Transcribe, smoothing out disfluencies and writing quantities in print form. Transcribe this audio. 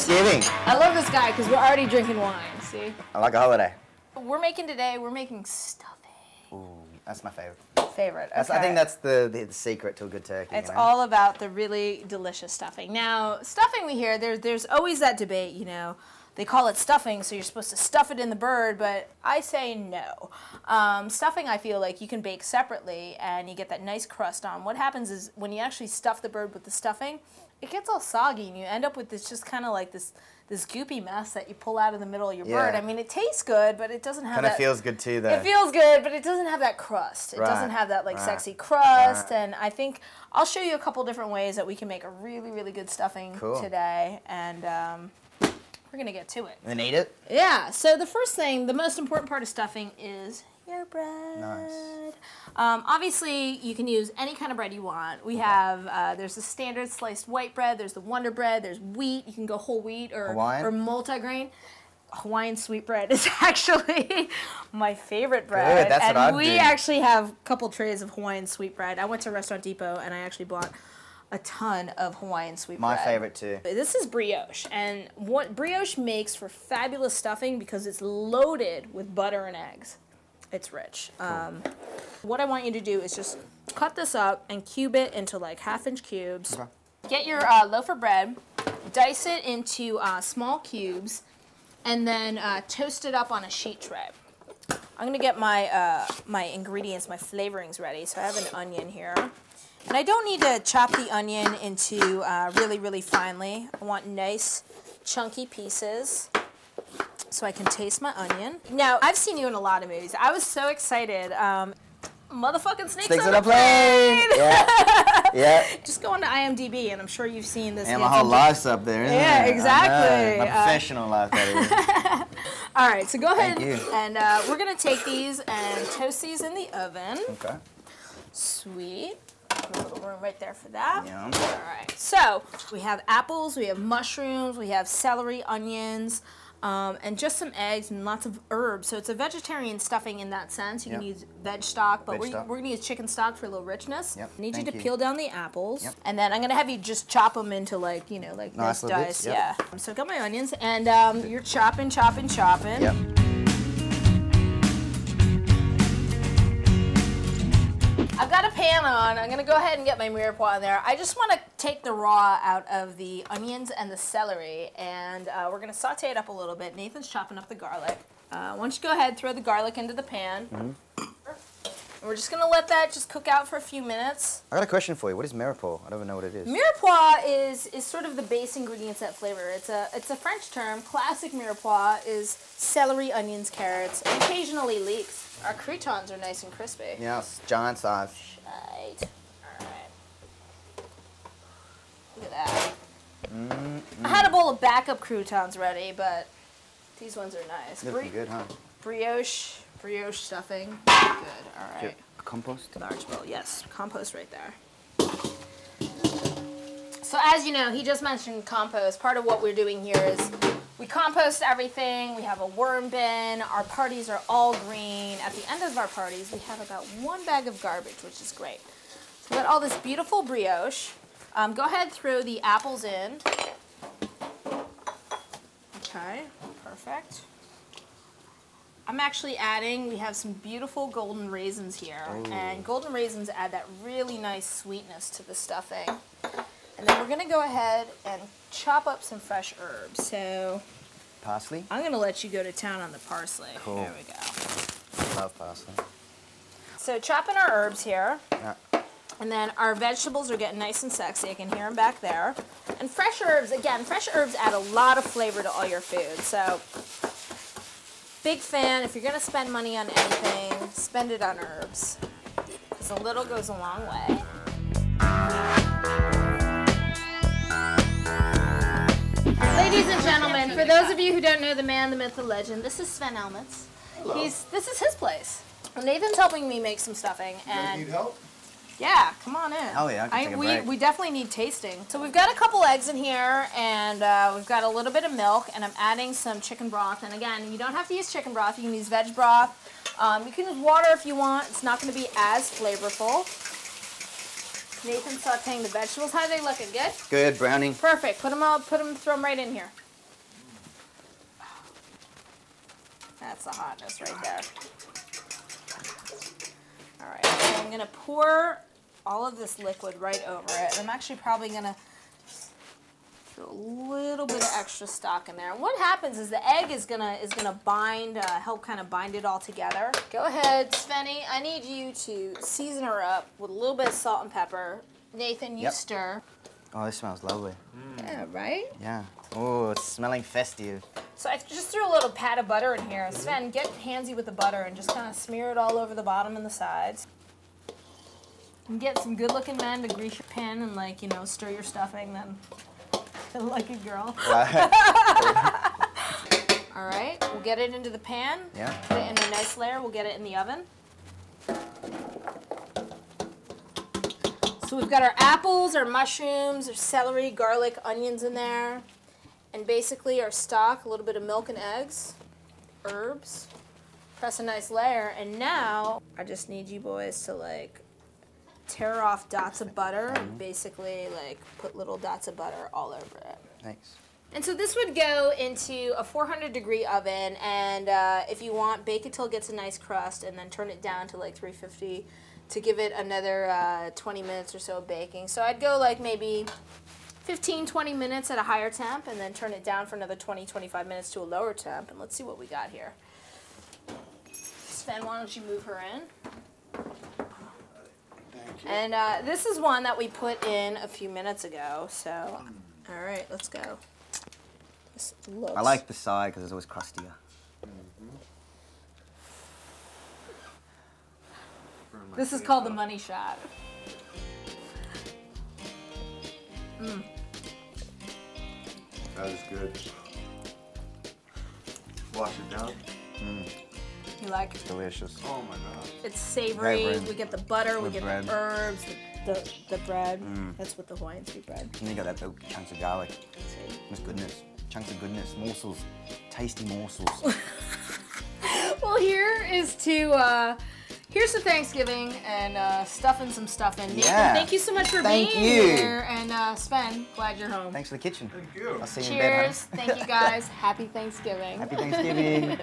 Thanksgiving. I love this guy because we're already drinking wine, see? I like a holiday. We're making stuffing. Ooh, that's my favorite. Favorite, okay. I think that's the secret to a good turkey. It's you know? all about the really delicious stuffing. Now, stuffing we hear, there's always that debate, you know. They call it stuffing, so you're supposed to stuff it in the bird, but I say no. Stuffing, I feel like you can bake separately, and you get that nice crust on. What happens is when you actually stuff the bird with the stuffing, it gets all soggy, and you end up with this just kind of like this goopy mess that you pull out of the middle of your bird. I mean, it tastes good, but it doesn't have that... Kind of feels good too, though. It feels good, but it doesn't have that crust. It doesn't have that, like, sexy crust, and I think I'll show you a couple different ways that we can make a really, really good stuffing today, and we're going to get to it. And eat it? Yeah, so the first thing, the most important part of stuffing is your bread. Nice. Obviously, you can use any kind of bread you want. We have, there's the standard sliced white bread, there's the Wonder Bread, there's wheat, you can go whole wheat or multigrain. Hawaiian sweet bread is actually my favorite bread. Good, that's what I'd do. We actually have a couple trays of Hawaiian sweet bread. I went to Restaurant Depot and I actually bought a ton of Hawaiian sweet bread. My favorite too. This is brioche, and what brioche makes for fabulous stuffing because it's loaded with butter and eggs. It's rich. Cool. What I want you to do is just cut this up and cube it into like 1/2-inch cubes. Okay. Get your loaf of bread, dice it into small cubes, and then toast it up on a sheet tray. I'm gonna get my my ingredients, my flavorings ready. So I have an onion here. And I don't need to chop the onion into really, really finely. I want nice, chunky pieces so I can taste my onion. Now, I've seen you in a lot of movies. I was so excited. Motherfucking Snakes on a Plane! Yeah. Yeah. Just go on to IMDb, and I'm sure you've seen this. And my whole life's up there, isn't it? Yeah, exactly. My professional life, that is. All right, so go ahead. And we're going to take these and toast these in the oven. Okay. Sweet. A little room right there for that. Yum. All right. So we have apples, we have mushrooms, we have celery, onions, and just some eggs and lots of herbs. So it's a vegetarian stuffing in that sense. You can use veg stock, but we're going to use chicken stock for a little richness. Yep. I need you to peel down the apples, and then I'm going to have you just chop them into like, you know, like nice dice. Yeah. So I got my onions, and you're chopping. Yep. I've got a pan on. I'm going to go ahead and get my mirepoix in there. I just want to take the raw out of the onions and the celery, and we're going to saute it up a little bit. Nathan's chopping up the garlic. Why don't you go ahead, throw the garlic into the pan. And we're just going to let that just cook out for a few minutes. I got a question for you. What is mirepoix? I don't even know what it is. Mirepoix is sort of the base ingredients that flavor. It's a French term. Classic mirepoix is celery, onions, carrots, and occasionally leeks. Our croutons are nice and crispy. Yeah, it's giant size. Right. All right. Look at that. I had a bowl of backup croutons ready, but these ones are nice. Looking good, huh? Brioche stuffing. Good. All right. Compost? Large bowl. Yes, compost right there. So as you know, he just mentioned compost. Part of what we're doing here is we compost everything. We have a worm bin. Our parties are all green. At the end of our parties, we have about 1 bag of garbage, which is great. So we got all this beautiful brioche. Go ahead, throw the apples in. Okay, perfect. I'm actually adding, we have some beautiful golden raisins here. Ooh. And golden raisins add that really nice sweetness to the stuffing. And then we're going to go ahead and chop up some fresh herbs. So parsley? I'm going to let you go to town on the parsley. Cool. There we go. I love parsley. So chopping our herbs here. Yeah. And then our vegetables are getting nice and sexy. I can hear them back there. And fresh herbs, again, fresh herbs add a lot of flavor to all your food. So big fan, if you're going to spend money on anything, spend it on herbs. Because a little goes a long way. Ladies and gentlemen, for those of you who don't know the man, the myth, the legend, this is Sven Elmitz. This is his place. Nathan's helping me make some stuffing. And you need help? Yeah, come on in. Oh yeah, I can take a break. We definitely need tasting. So we've got a couple eggs in here, and we've got a little bit of milk, and I'm adding some chicken broth. And again, you don't have to use chicken broth. You can use veg broth. You can use water if you want. It's not going to be as flavorful. Nathan's sauteing the vegetables. How are they looking? Good? Good, browning. Perfect. Throw them right in here. That's the hotness right there. All right, so I'm gonna pour all of this liquid right over it. I'm actually probably gonna throw a little bit of extra stock in there. And what happens is the egg is gonna bind, help kind of bind it all together. Go ahead, Svenny. I need you to season her up with a little bit of salt and pepper. Nathan, you stir. Oh, this smells lovely. Yeah, right? Yeah. Oh, it's smelling festive. So I just threw a little pat of butter in here. Sven, get handsy with the butter and just kind of smear it all over the bottom and the sides. And get some good-looking men to grease your pan and, like, you know, stir your stuffing, then like a girl. All right, we'll get it into the pan. Yeah. Put it in a nice layer. We'll get it in the oven. So we've got our apples, our mushrooms, our celery, garlic, onions in there. And basically our stock, a little bit of milk and eggs, herbs. Press a nice layer. And now I just need you boys to, like, tear off dots of butter and basically, like, put little dots of butter all over it. Thanks. And so this would go into a 400-degree oven, and if you want, bake it till it gets a nice crust, and then turn it down to like 350 to give it another 20 minutes or so of baking. So I'd go like maybe 15, 20 minutes at a higher temp, and then turn it down for another 20, 25 minutes to a lower temp, and let's see what we got here. Sven, why don't you move her in? Thank you. And this is one that we put in a few minutes ago, so all right, let's go. This looks... I like the side because it's always crustier. This is called the money shot. That is good. Wash it down. You like it? Delicious. Oh my god. It's savory. Bread. We get the butter, we With get bread. the herbs, the bread. That's with the Hawaiian sweet bread. And you got that little chunks of garlic. See? That's goodness. Chunks of goodness. Morsels. Tasty morsels. Well, here's to Thanksgiving and stuffing some stuffing. Nathan, Yeah. thank you so much for Thank being you. here. And Sven, glad you're home. Thanks for the kitchen. Thank you. I'll see you in bed, Cheers. Thank you guys. Happy Thanksgiving. Happy Thanksgiving.